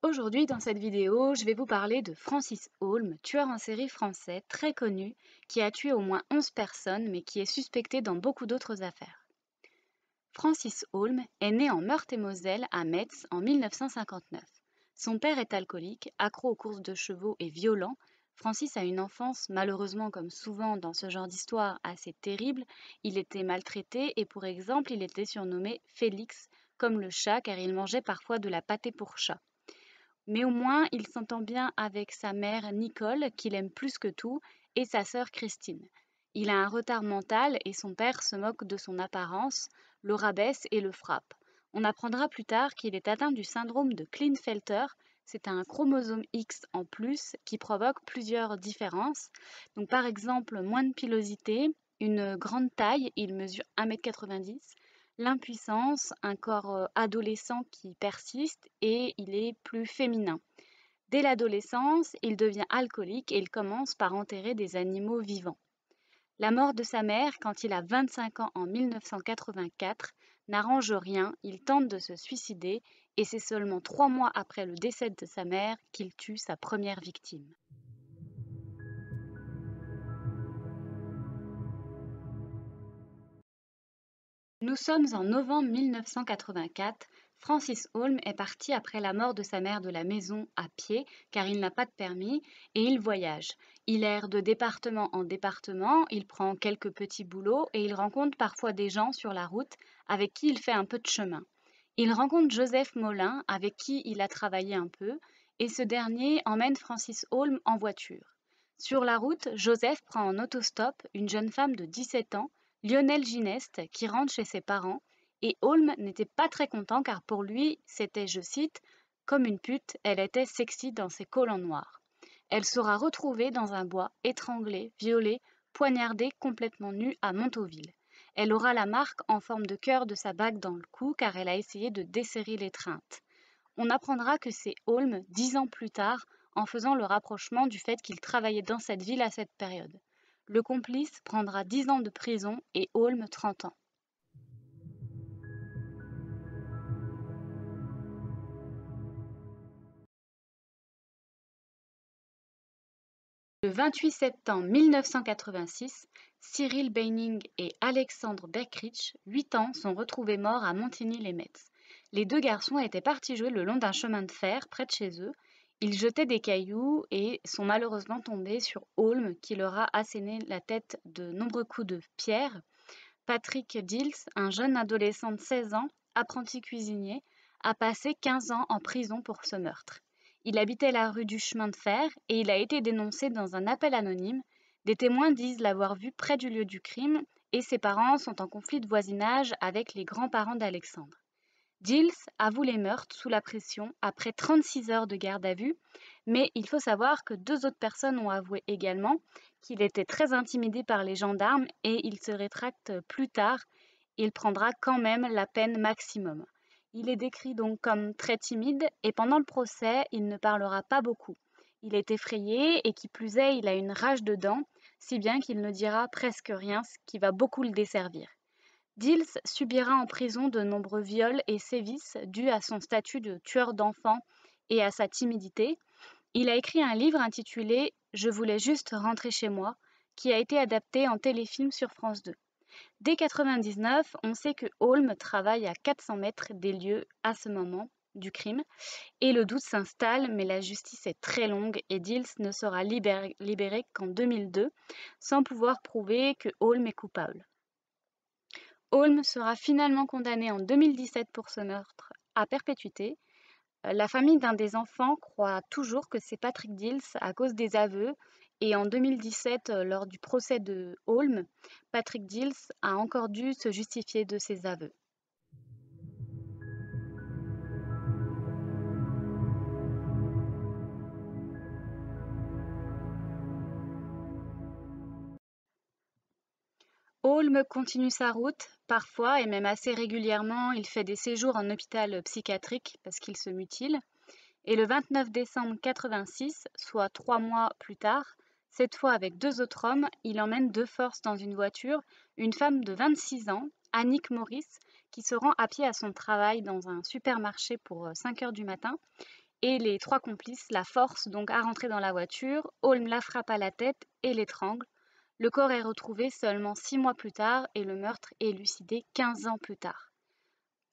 Aujourd'hui, dans cette vidéo, je vais vous parler de Francis Holm, tueur en série français très connu, qui a tué au moins 11 personnes, mais qui est suspecté dans beaucoup d'autres affaires. Francis Holm est né en Meurthe-et-Moselle à Metz en 1959. Son père est alcoolique, accro aux courses de chevaux et violent. Francis a une enfance, malheureusement comme souvent dans ce genre d'histoire, assez terrible. Il était maltraité et pour exemple, il était surnommé Félix, comme le chat, car il mangeait parfois de la pâtée pour chat. Mais au moins, il s'entend bien avec sa mère Nicole, qu'il aime plus que tout, et sa sœur Christine. Il a un retard mental et son père se moque de son apparence, le rabaisse et le frappe. On apprendra plus tard qu'il est atteint du syndrome de Klinefelter. C'est un chromosome X en plus qui provoque plusieurs différences. Donc par exemple, moins de pilosité, une grande taille, il mesure 1,90 m, l'impuissance, un corps adolescent qui persiste et il est plus féminin. Dès l'adolescence, il devient alcoolique et il commence par enterrer des animaux vivants. La mort de sa mère, quand il a 25 ans en 1984, n'arrange rien, il tente de se suicider et c'est seulement 3 mois après le décès de sa mère qu'il tue sa première victime. Nous sommes en novembre 1984. Francis Holm est parti après la mort de sa mère de la maison à pied, car il n'a pas de permis, et il voyage. Il erre de département en département, il prend quelques petits boulots et il rencontre parfois des gens sur la route avec qui il fait un peu de chemin. Il rencontre Joseph Molin, avec qui il a travaillé un peu, et ce dernier emmène Francis Holm en voiture. Sur la route, Joseph prend en autostop une jeune femme de 17 ans, Lionel Gineste, qui rentre chez ses parents, et Holm n'était pas très content car pour lui, c'était, je cite, « comme une pute, elle était sexy dans ses collants noirs ». Elle sera retrouvée dans un bois, étranglée, violée, poignardée complètement nue à Montauville. Elle aura la marque en forme de cœur de sa bague dans le cou car elle a essayé de desserrer l'étreinte. On apprendra que c'est Holm 10 ans plus tard en faisant le rapprochement du fait qu'il travaillait dans cette ville à cette période. Le complice prendra 10 ans de prison et Holm 30 ans. Le 28 septembre 1986, Cyril Beining et Alexandre Beckrich, 8 ans, sont retrouvés morts à Montigny-lès-Metz. Les deux garçons étaient partis jouer le long d'un chemin de fer près de chez eux. Ils jetaient des cailloux et sont malheureusement tombés sur Holm qui leur a asséné la tête de nombreux coups de pierre. Patrick Dils, un jeune adolescent de 16 ans, apprenti cuisinier, a passé 15 ans en prison pour ce meurtre. Il habitait la rue du Chemin de Fer et il a été dénoncé dans un appel anonyme. Des témoins disent l'avoir vu près du lieu du crime et ses parents sont en conflit de voisinage avec les grands-parents d'Alexandre. Dils avoue les meurtres sous la pression après 36 heures de garde à vue, mais il faut savoir que 2 autres personnes ont avoué également qu'il était très intimidé par les gendarmes et il se rétracte plus tard. Il prendra quand même la peine maximum. Il est décrit donc comme très timide et pendant le procès, il ne parlera pas beaucoup. Il est effrayé et qui plus est, il a une rage de dents, si bien qu'il ne dira presque rien, ce qui va beaucoup le desservir. Dils subira en prison de nombreux viols et sévices dus à son statut de tueur d'enfants et à sa timidité. Il a écrit un livre intitulé « Je voulais juste rentrer chez moi » qui a été adapté en téléfilm sur France 2. Dès 1999, on sait que Holm travaille à 400 mètres des lieux à ce moment du crime et le doute s'installe, mais la justice est très longue et Dils ne sera libéré qu'en 2002 sans pouvoir prouver que Holm est coupable. Holm sera finalement condamné en 2017 pour ce meurtre à perpétuité. La famille d'un des enfants croit toujours que c'est Patrick Dils à cause des aveux et en 2017, lors du procès de Holm, Patrick Dils a encore dû se justifier de ses aveux. Holm continue sa route, parfois et même assez régulièrement, il fait des séjours en hôpital psychiatrique parce qu'il se mutile. Et le 29 décembre 1986, soit 3 mois plus tard, cette fois avec 2 autres hommes, il emmène de force dans une voiture une femme de 26 ans, Annick Maurice, qui se rend à pied à son travail dans un supermarché pour 5 heures du matin. et les 3 complices la forcent donc à rentrer dans la voiture. Holm la frappe à la tête et l'étrangle. Le corps est retrouvé seulement 6 mois plus tard et le meurtre est élucidé 15 ans plus tard.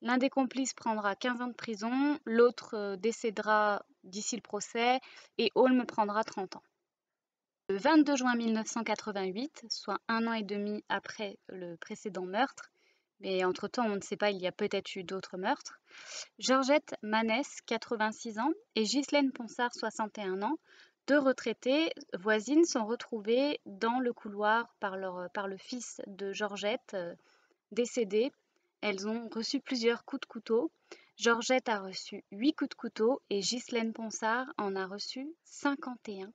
L'un des complices prendra 15 ans de prison, l'autre décédera d'ici le procès et Holm prendra 30 ans. Le 22 juin 1988, soit 1 an et demi après le précédent meurtre, mais entre-temps on ne sait pas, il y a peut-être eu d'autres meurtres, Georgette Manès, 86 ans, et Ghislaine Ponsard, 61 ans, deux retraitées voisines sont retrouvées dans le couloir par le fils de Georgette, décédé. Elles ont reçu plusieurs coups de couteau. Georgette a reçu 8 coups de couteau et Ghislaine Ponsard en a reçu 51.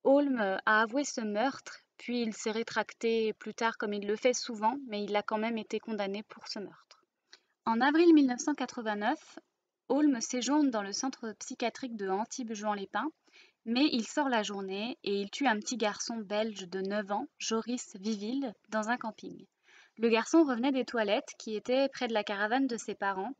Holm a avoué ce meurtre, puis il s'est rétracté plus tard comme il le fait souvent, mais il a quand même été condamné pour ce meurtre. En avril 1989, Holm séjourne dans le centre psychiatrique de Antibes-Juan-les-Pins, mais il sort la journée et il tue un petit garçon belge de 9 ans, Joris Viville, dans un camping. Le garçon revenait des toilettes qui étaient près de la caravane de ses parents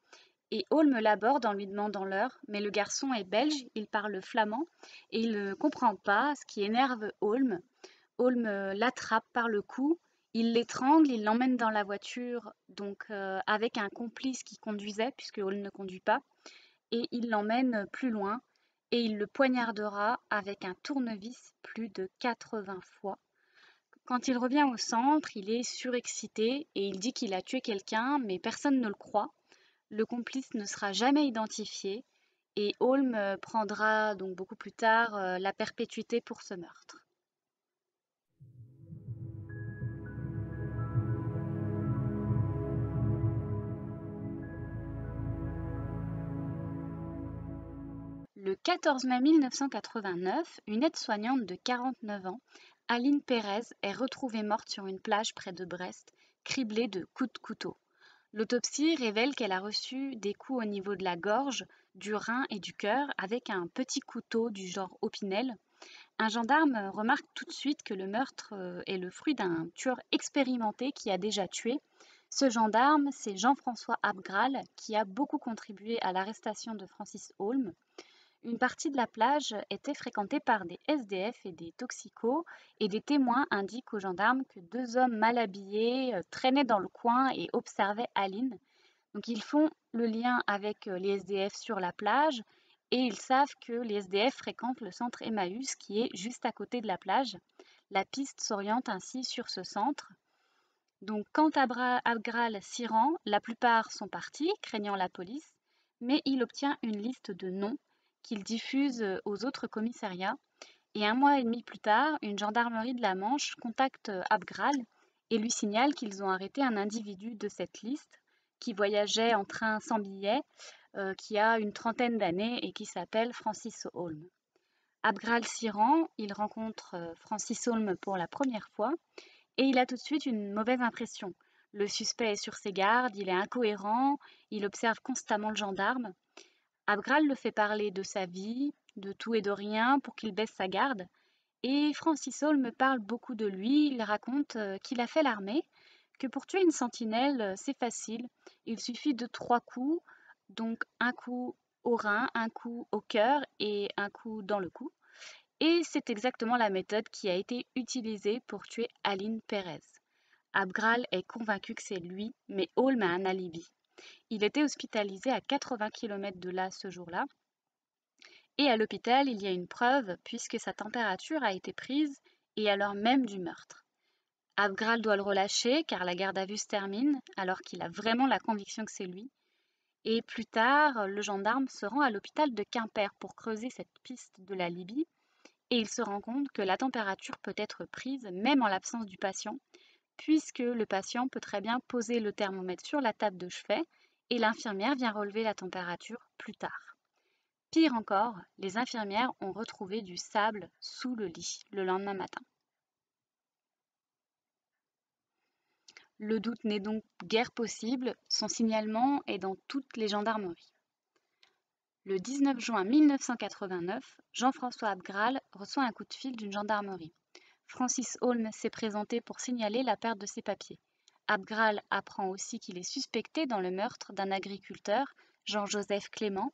et Holm l'aborde en lui demandant l'heure, mais le garçon est belge, il parle flamand et il ne comprend pas, ce qui énerve Holm. Holm l'attrape par le cou, il l'étrangle, il l'emmène dans la voiture, donc avec un complice qui conduisait, puisque Holm ne conduit pas, et il l'emmène plus loin et il le poignardera avec un tournevis plus de 80 fois. Quand il revient au centre, il est surexcité et il dit qu'il a tué quelqu'un, mais personne ne le croit. Le complice ne sera jamais identifié et Holm prendra donc beaucoup plus tard la perpétuité pour ce meurtre. Le 14 mai 1989, une aide-soignante de 49 ans, Aline Pérez, est retrouvée morte sur une plage près de Brest, criblée de coups de couteau. L'autopsie révèle qu'elle a reçu des coups au niveau de la gorge, du rein et du cœur avec un petit couteau du genre Opinel. Un gendarme remarque tout de suite que le meurtre est le fruit d'un tueur expérimenté qui a déjà tué. Ce gendarme, c'est Jean-François Abgral, qui a beaucoup contribué à l'arrestation de Francis Holm. Une partie de la plage était fréquentée par des SDF et des toxicos, et des témoins indiquent aux gendarmes que 2 hommes mal habillés traînaient dans le coin et observaient Aline. Donc ils font le lien avec les SDF sur la plage et ils savent que les SDF fréquentent le centre Emmaüs qui est juste à côté de la plage. La piste s'oriente ainsi sur ce centre. Donc quand Abgral s'y rend, la plupart sont partis, craignant la police, mais il obtient une liste de noms qu'il diffuse aux autres commissariats. Et 1 mois et demi plus tard, une gendarmerie de la Manche contacte Abgral et lui signale qu'ils ont arrêté un individu de cette liste qui voyageait en train sans billet, qui a une trentaine d'années et qui s'appelle Francis Holm. Abgral s'y rend, il rencontre Francis Holm pour la première fois et il a tout de suite une mauvaise impression. Le suspect est sur ses gardes, il est incohérent, il observe constamment le gendarme. Abgral le fait parler de sa vie, de tout et de rien pour qu'il baisse sa garde. Et Francis Holm parle beaucoup de lui, il raconte qu'il a fait l'armée, que pour tuer une sentinelle, c'est facile. Il suffit de 3 coups, donc un coup au rein, un coup au cœur et un coup dans le cou. Et c'est exactement la méthode qui a été utilisée pour tuer Aline Pérez. Abgral est convaincu que c'est lui, mais Holm a un alibi. Il était hospitalisé à 80 km de là ce jour-là. Et à l'hôpital, il y a une preuve puisque sa température a été prise et à l'heure même du meurtre. Abgral doit le relâcher car la garde à vue se termine alors qu'il a vraiment la conviction que c'est lui. Et plus tard, le gendarme se rend à l'hôpital de Quimper pour creuser cette piste de la Libye et il se rend compte que la température peut être prise même en l'absence du patient puisque le patient peut très bien poser le thermomètre sur la table de chevet et l'infirmière vient relever la température plus tard. Pire encore, les infirmières ont retrouvé du sable sous le lit le lendemain matin. Le doute n'est donc guère possible, son signalement est dans toutes les gendarmeries. Le 19 juin 1989, Jean-François Abgral reçoit un coup de fil d'une gendarmerie. Francis Holm s'est présenté pour signaler la perte de ses papiers. Abgral apprend aussi qu'il est suspecté dans le meurtre d'un agriculteur, Jean-Joseph Clément,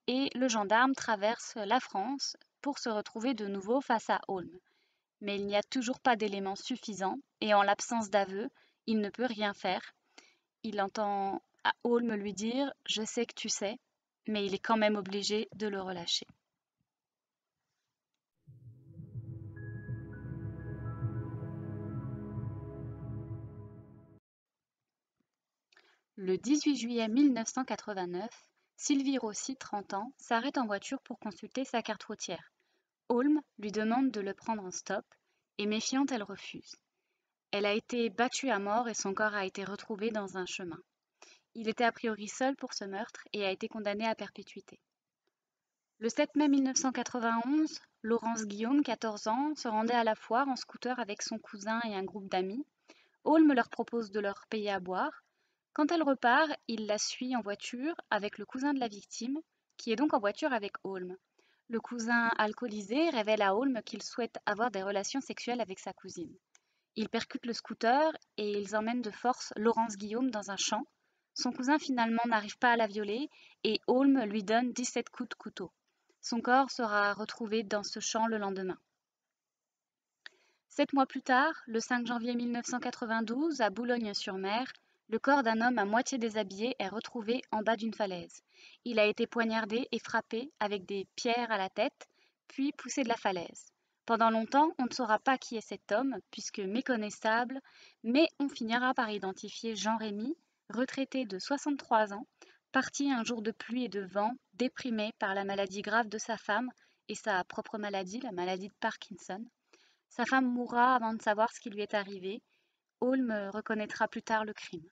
et le gendarme traverse la France pour se retrouver de nouveau face à Holm. Mais il n'y a toujours pas d'éléments suffisants et en l'absence d'aveu, il ne peut rien faire. Il entend Holm lui dire « Je sais que tu sais », mais il est quand même obligé de le relâcher. Le 18 juillet 1989, Sylvie Rossi, 30 ans, s'arrête en voiture pour consulter sa carte routière. Holm lui demande de le prendre en stop et méfiante, elle refuse. Elle a été battue à mort et son corps a été retrouvé dans un chemin. Il était a priori seul pour ce meurtre et a été condamné à perpétuité. Le 7 mai 1991, Laurence Guillaume, 14 ans, se rendait à la foire en scooter avec son cousin et un groupe d'amis. Holm leur propose de leur payer à boire. Quand elle repart, il la suit en voiture avec le cousin de la victime, qui est donc en voiture avec Holm. Le cousin alcoolisé révèle à Holm qu'il souhaite avoir des relations sexuelles avec sa cousine. Ils percutent le scooter et ils emmènent de force Laurence Guillaume dans un champ. Son cousin finalement n'arrive pas à la violer et Holm lui donne 17 coups de couteau. Son corps sera retrouvé dans ce champ le lendemain. 7 mois plus tard, le 5 janvier 1992, à Boulogne-sur-Mer, le corps d'un homme à moitié déshabillé est retrouvé en bas d'une falaise. Il a été poignardé et frappé avec des pierres à la tête, puis poussé de la falaise. Pendant longtemps, on ne saura pas qui est cet homme, puisque méconnaissable, mais on finira par identifier Jean Rémy, retraité de 63 ans, parti un jour de pluie et de vent, déprimé par la maladie grave de sa femme et sa propre maladie, la maladie de Parkinson. Sa femme mourra avant de savoir ce qui lui est arrivé. Holm reconnaîtra plus tard le crime.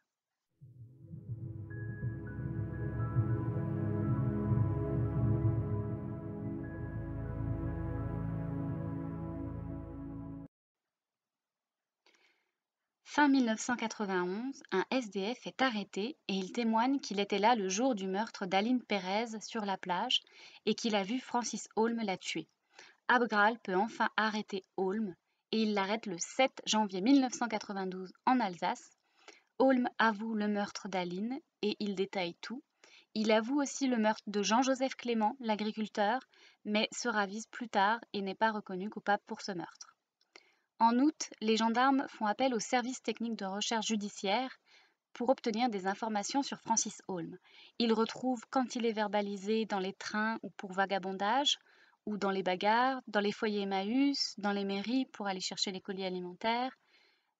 Fin 1991, un SDF est arrêté et il témoigne qu'il était là le jour du meurtre d'Aline Pérez sur la plage et qu'il a vu Francis Holm la tuer. Abgral peut enfin arrêter Holm et il l'arrête le 7 janvier 1992 en Alsace. Holm avoue le meurtre d'Aline et il détaille tout. Il avoue aussi le meurtre de Jean-Joseph Clément, l'agriculteur, mais se ravise plus tard et n'est pas reconnu coupable pour ce meurtre. En août, les gendarmes font appel au service technique de recherche judiciaire pour obtenir des informations sur Francis Holm. Ils retrouvent quand il est verbalisé dans les trains ou pour vagabondage, ou dans les bagarres, dans les foyers Emmaüs, dans les mairies pour aller chercher les colis alimentaires.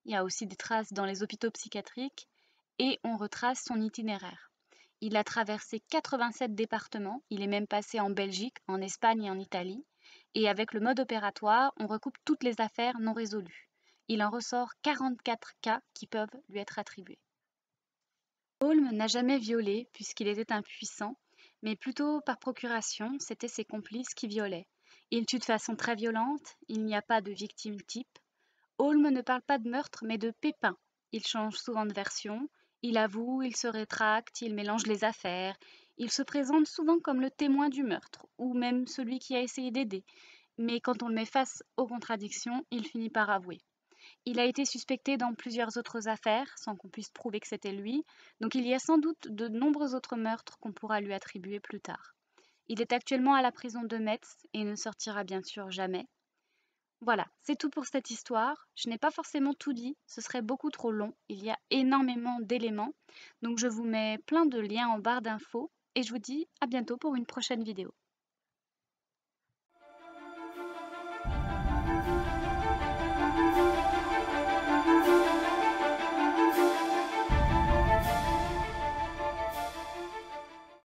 Il y a aussi des traces dans les hôpitaux psychiatriques et on retrace son itinéraire. Il a traversé 87 départements, il est même passé en Belgique, en Espagne et en Italie. Et avec le mode opératoire, on recoupe toutes les affaires non résolues. Il en ressort 44 cas qui peuvent lui être attribués. Holm n'a jamais violé puisqu'il était impuissant, mais plutôt par procuration, c'étaient ses complices qui violaient. Il tue de façon très violente, il n'y a pas de victime type. Holm ne parle pas de meurtre mais de pépin. Il change souvent de version, il avoue, il se rétracte, il mélange les affaires, il se présente souvent comme le témoin du meurtre, ou même celui qui a essayé d'aider. Mais quand on le met face aux contradictions, il finit par avouer. Il a été suspecté dans plusieurs autres affaires, sans qu'on puisse prouver que c'était lui, donc il y a sans doute de nombreux autres meurtres qu'on pourra lui attribuer plus tard. Il est actuellement à la prison de Metz et ne sortira bien sûr jamais. Voilà, c'est tout pour cette histoire. Je n'ai pas forcément tout dit, ce serait beaucoup trop long, il y a énormément d'éléments, donc je vous mets plein de liens en barre d'infos et je vous dis à bientôt pour une prochaine vidéo.